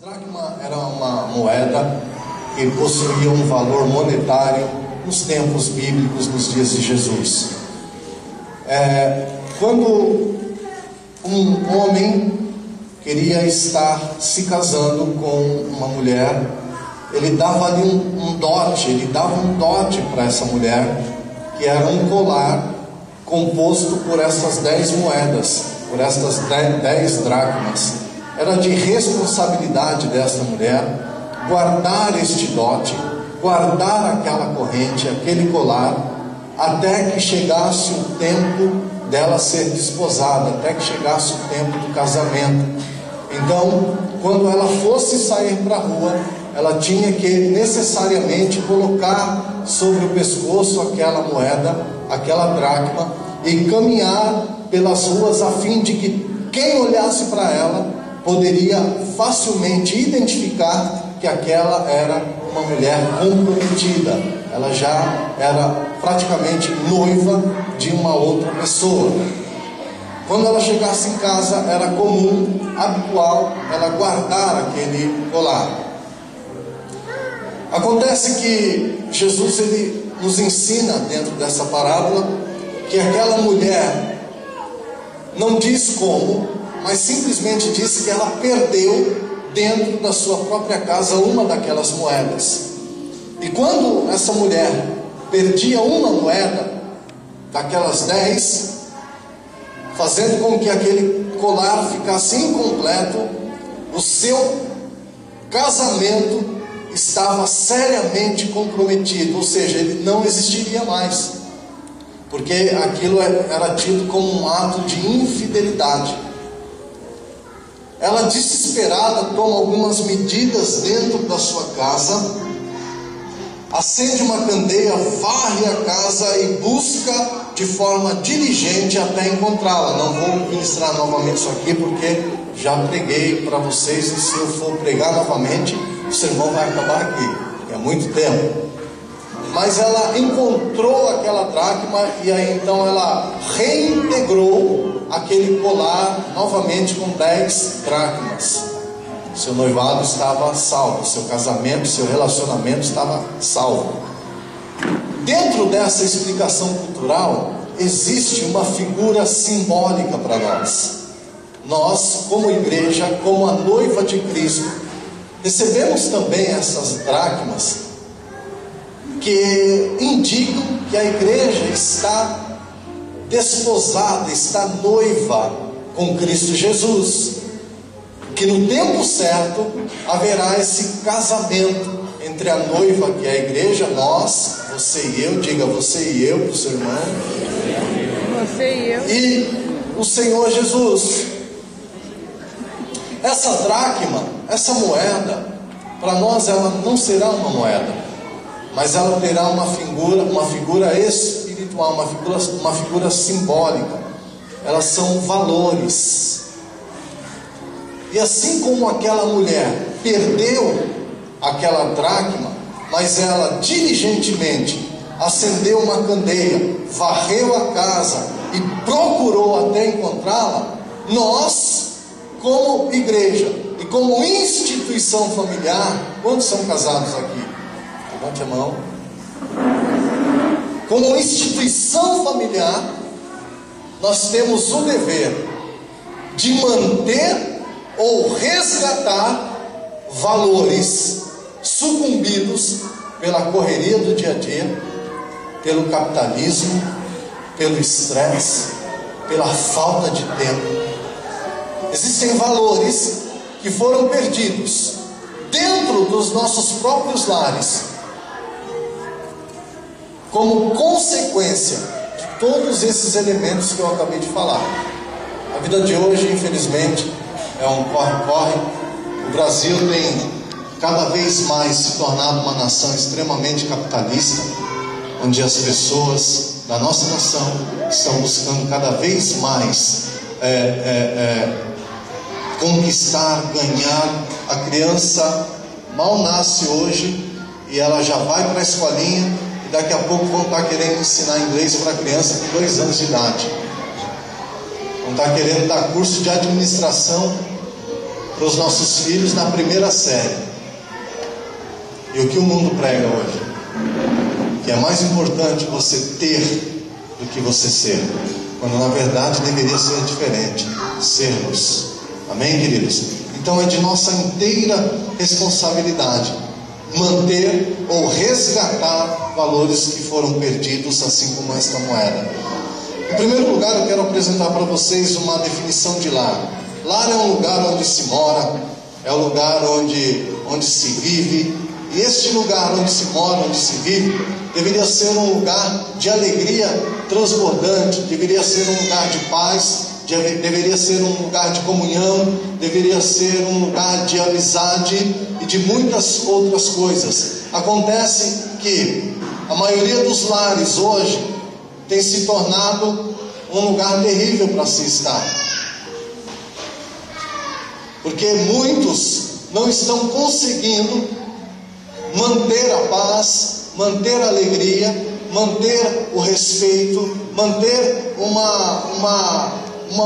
Dracma era uma moeda que possuía um valor monetário nos tempos bíblicos, nos dias de Jesus. Quando um homem queria estar se casando com uma mulher, ele dava ali um dote para essa mulher, que era um colar composto por essas 10 moedas, por estas 10 dracmas. Era de responsabilidade dessa mulher guardar este dote, guardar aquela corrente, aquele colar, até que chegasse o tempo dela ser desposada, até que chegasse o tempo do casamento. Então, quando ela fosse sair para a rua, ela tinha que necessariamente colocar sobre o pescoço aquela moeda, aquela dracma, e caminhar pelas ruas a fim de que quem olhasse para ela poderia facilmente identificar que aquela era uma mulher comprometida. Ela já era praticamente noiva de uma outra pessoa. Quando ela chegasse em casa, era comum, habitual, ela guardar aquele colar. Acontece que Jesus ele nos ensina dentro dessa parábola que aquela mulher não diz como, mas simplesmente diz que ela perdeu dentro da sua própria casa uma daquelas moedas. E quando essa mulher perdia uma moeda daquelas 10, fazendo com que aquele colar ficasse incompleto, o seu casamento estava seriamente comprometido, ou seja, ele não existiria mais, porque aquilo era tido como um ato de infidelidade. Ela, desesperada, toma algumas medidas dentro da sua casa, acende uma candeia, varre a casa e busca de forma diligente até encontrá-la. Não vou ministrar novamente isso aqui, porque já preguei para vocês, e se eu for pregar novamente, o sermão vai acabar aqui, é muito tempo. Mas ela encontrou aquela dracma, e aí então ela reintegrou aquele colar novamente com 10 dracmas. Seu noivado estava salvo, seu casamento, seu relacionamento estava salvo. Dentro dessa explicação cultural, existe uma figura simbólica para nós. Nós, como igreja, como a noiva de Cristo, recebemos também essas dracmas que indicam que a igreja está desposada, está noiva com Cristo Jesus, que no tempo certo haverá esse casamento entre a noiva, que é a igreja, nós, você e eu, diga você e eu para o seu irmão, você e eu, e o Senhor Jesus. Essa dracma, essa moeda, para nós ela não será uma moeda, mas ela terá uma figura espiritual, uma figura simbólica. Elas são valores. E assim como aquela mulher perdeu aquela dracma, mas ela diligentemente acendeu uma candeia, varreu a casa e procurou até encontrá-la, nós, como igreja e como instituição familiar, quantos são casados aqui? Levante a mão. Como instituição familiar, nós temos o dever de manter ou resgatar valores sucumbidos pela correria do dia a dia, pelo capitalismo, pelo estresse, pela falta de tempo. Existem valores que foram perdidos dentro dos nossos próprios lares, como consequência de todos esses elementos que eu acabei de falar. A vida de hoje, infelizmente, é um corre-corre. O Brasil tem cada vez mais se tornado uma nação extremamente capitalista, onde as pessoas da nossa nação estão buscando cada vez mais conquistar, ganhar. A criança mal nasce hoje e ela já vai para a escolinha, e daqui a pouco vão estar querendo ensinar inglês para a criança com 2 anos de idade. Vão estar querendo dar curso de administração para os nossos filhos na primeira série. E o que o mundo prega hoje? Que é mais importante você ter do que você ser, quando na verdade deveria ser diferente, sermos. Amém, queridos? Então é de nossa inteira responsabilidade manter ou resgatar valores que foram perdidos, assim como esta moeda. Em primeiro lugar, eu quero apresentar para vocês uma definição de lar. Lar é um lugar onde se mora, é um lugar onde se vive. E este lugar onde se mora, onde se vive, deveria ser um lugar de alegria transbordante, deveria ser um lugar de paz, deveria ser um lugar de comunhão, deveria ser um lugar de amizade e de muitas outras coisas. Acontece que a maioria dos lares hoje tem se tornado um lugar terrível para se estar, porque muitos não estão conseguindo manter a paz, manter a alegria, manter o respeito, manter uma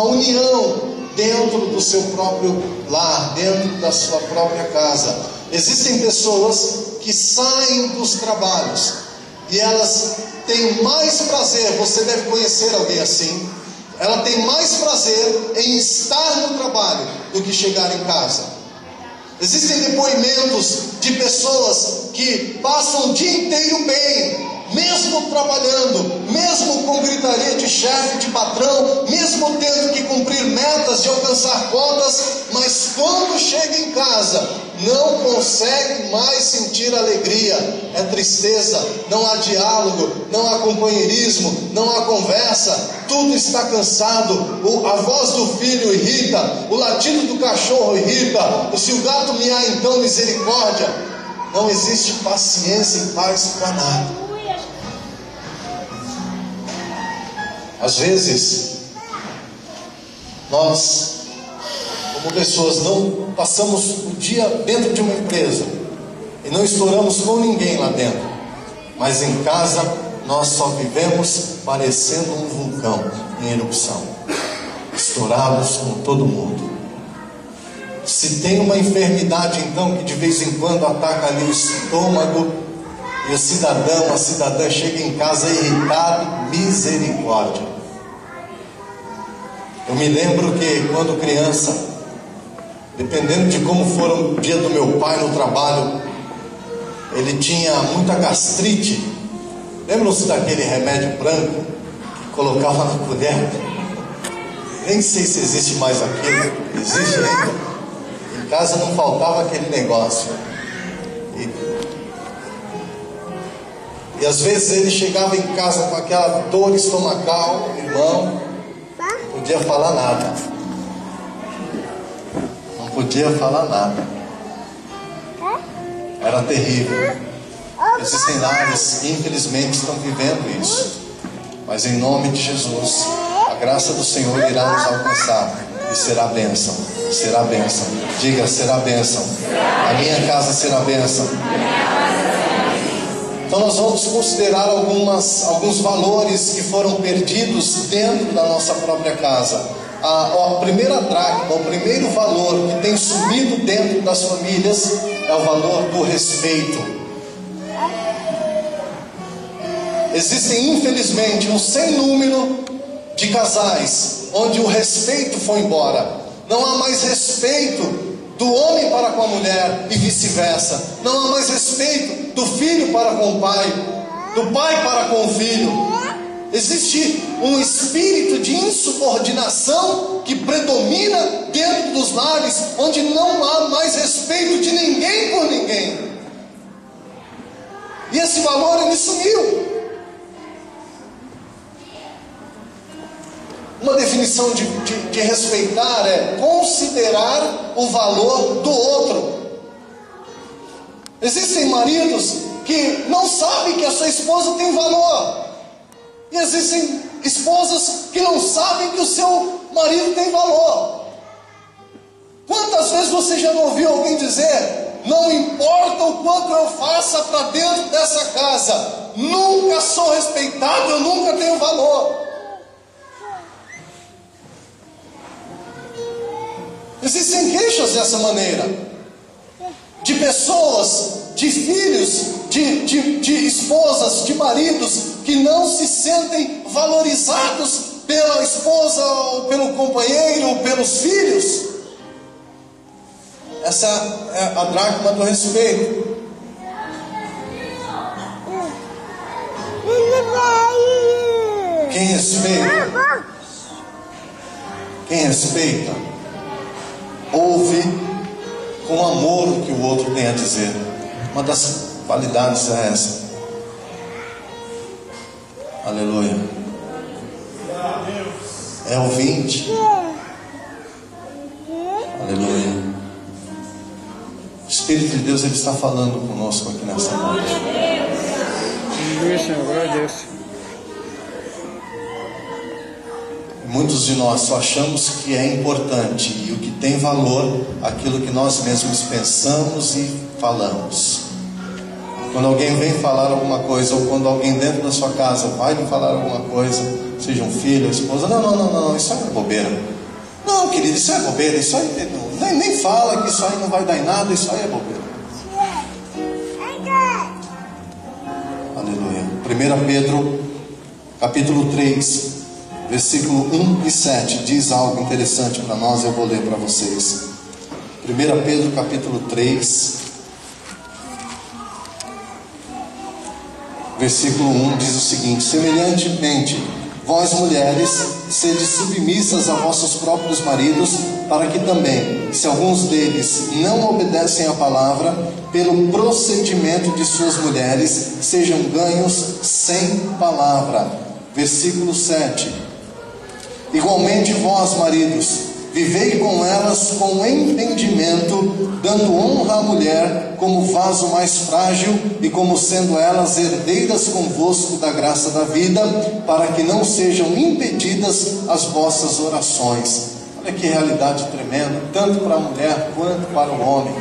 união dentro do seu próprio lar, dentro da sua própria casa. Existem pessoas que saem dos trabalhos e elas têm mais prazer, você deve conhecer alguém assim, ela tem mais prazer em estar no trabalho do que chegar em casa. Existem depoimentos de pessoas que passam o dia inteiro bem, mesmo trabalhando, mesmo com gritaria de chefe, de patrão, mesmo tendo que cumprir metas e alcançar cotas, mas quando chega em casa, não consegue mais sentir alegria, é tristeza, não há diálogo, não há companheirismo, não há conversa, tudo está cansado, a voz do filho irrita, o latido do cachorro irrita, se o gato miar então misericórdia, não existe paciência e paz para nada. Às vezes, nós, como pessoas, não passamos o dia dentro de uma empresa e não estouramos com ninguém lá dentro, mas em casa nós só vivemos parecendo um vulcão em erupção, estourados com todo mundo. Se tem uma enfermidade então que de vez em quando ataca ali o estômago, e o cidadão, a cidadã chega em casa irritado, misericórdia. Eu me lembro que quando criança, dependendo de como for o dia do meu pai no trabalho, ele tinha muita gastrite. Lembram-se daquele remédio branco que colocava na colher? Nem sei se existe mais aquilo. Existe ainda? Em casa não faltava aquele negócio. E às vezes ele chegava em casa com aquela dor estomacal, irmão, não podia falar nada. Não podia falar nada. Era terrível. Existem lares que infelizmente estão vivendo isso. Mas em nome de Jesus, a graça do Senhor irá nos alcançar. E será bênção. Será bênção. Diga, será bênção. A minha casa será bênção. Então nós vamos considerar alguns valores que foram perdidos dentro da nossa própria casa. A primeira dracma, o primeiro valor que tem sumido dentro das famílias é o valor do respeito. Existem infelizmente um sem número de casais onde o respeito foi embora. Não há mais respeito do homem para com a mulher e vice-versa. Não há mais respeito do filho para com o pai, do pai para com o filho. Existe um espírito de insubordinação que predomina dentro dos lares, onde não há mais respeito de ninguém por ninguém. E esse valor ele sumiu. Uma definição de respeitar é considerar o valor do outro. Existem maridos que não sabem que a sua esposa tem valor. E existem esposas que não sabem que o seu marido tem valor. Quantas vezes você já não ouviu alguém dizer: não importa o quanto eu faça para dentro dessa casa, nunca sou respeitado, eu nunca tenho valor. Existem queixas dessa maneira, de pessoas, de filhos, de esposas, de maridos que não se sentem valorizados pela esposa, ou pelo companheiro, ou pelos filhos. Essa é a dracma do respeito. Quem respeita, ouve com amor o que o outro tem a dizer. Uma das qualidades é essa. Aleluia. É ouvinte. Aleluia. O Espírito de Deus, Ele está falando conosco aqui nessa noite. Aleluia, Senhor, glória a Deus. Muitos de nós só achamos que é importante e o que tem valor, aquilo que nós mesmos pensamos e falamos. Quando alguém vem falar alguma coisa, ou quando alguém dentro da sua casa vai lhe falar alguma coisa, seja um filho, esposa, não, isso aí é bobeira. Não, querido, isso é bobeira, isso aí nem fala que isso aí não vai dar em nada, isso aí é bobeira. Aleluia. 1 Pedro, capítulo 3, versículo 1 e 7, diz algo interessante para nós, eu vou ler para vocês. 1 Pedro, capítulo 3, versículo 1 diz o seguinte: semelhantemente, vós mulheres, sede submissas a vossos próprios maridos, para que também, se alguns deles não obedecem à palavra, pelo procedimento de suas mulheres, sejam ganhos sem palavra. Versículo 7: igualmente vós, maridos, vivei com elas com entendimento, dando honra à mulher como vaso mais frágil, e como sendo elas herdeiras convosco da graça da vida, para que não sejam impedidas as vossas orações. Olha que realidade tremenda, tanto para a mulher quanto para o homem.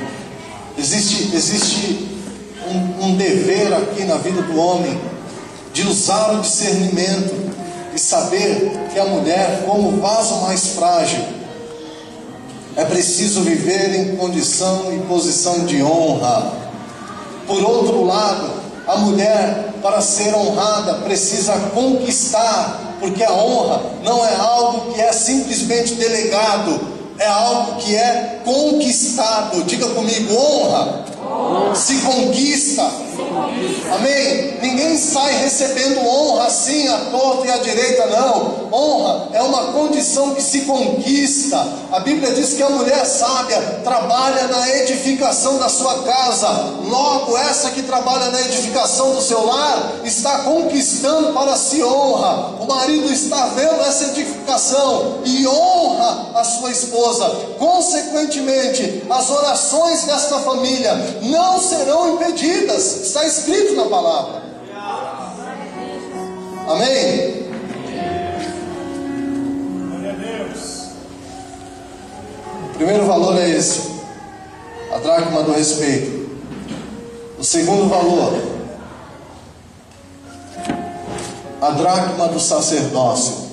Existe um dever aqui na vida do homem, de usar o discernimento e saber que a mulher, como vaso mais frágil, é preciso viver em condição e posição de honra. Por outro lado, a mulher, para ser honrada, precisa conquistar, porque a honra não é algo que é simplesmente delegado, é algo que é conquistado. Diga comigo: honra se conquista. Amém? Ninguém sai recebendo honra assim à torta e à direita, não. Honra é uma condição que se conquista. A Bíblia diz que a mulher sábia trabalha na edificação da sua casa. Logo, essa que trabalha na edificação do seu lar está conquistando para si honra. O marido está vendo essa edificação e honra a sua esposa. Consequentemente, as orações desta família não serão impedidas. Está escrito na palavra. Amém? O primeiro valor é esse, a dracma do respeito. O segundo valor, a dracma do sacerdócio.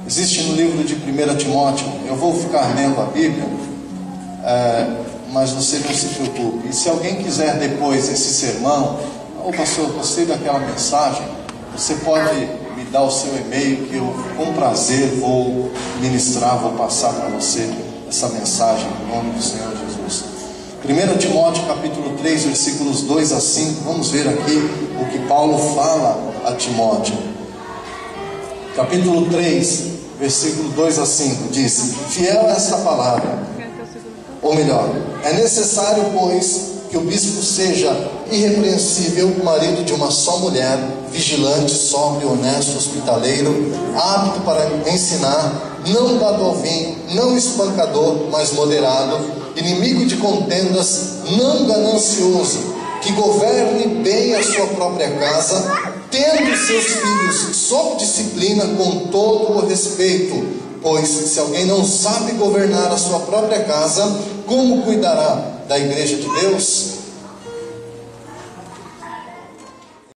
Existe no livro de 1 Timóteo. Eu vou ficar lendo a Bíblia, mas você não se preocupe. E se alguém quiser depois esse sermão, pastor, gostei daquela mensagem, você pode me dar o seu e-mail, que eu com prazer vou ministrar, vou passar para você essa mensagem em nome do Senhor Jesus. 1 Timóteo capítulo 3, versículos 2 a 5, vamos ver aqui o que Paulo fala a Timóteo. Capítulo 3, versículo 2 a 5, diz: fiel a esta palavra, ou melhor, é necessário, pois, que o bispo seja irrepreensível, marido de uma só mulher, vigilante, sóbrio, honesto, hospitaleiro, apto para ensinar, não dado ao vinho, não espancador, mas moderado, inimigo de contendas, não ganancioso, que governe bem a sua própria casa, tendo seus filhos sob disciplina com todo o respeito. Pois se alguém não sabe governar a sua própria casa, como cuidará da igreja de Deus?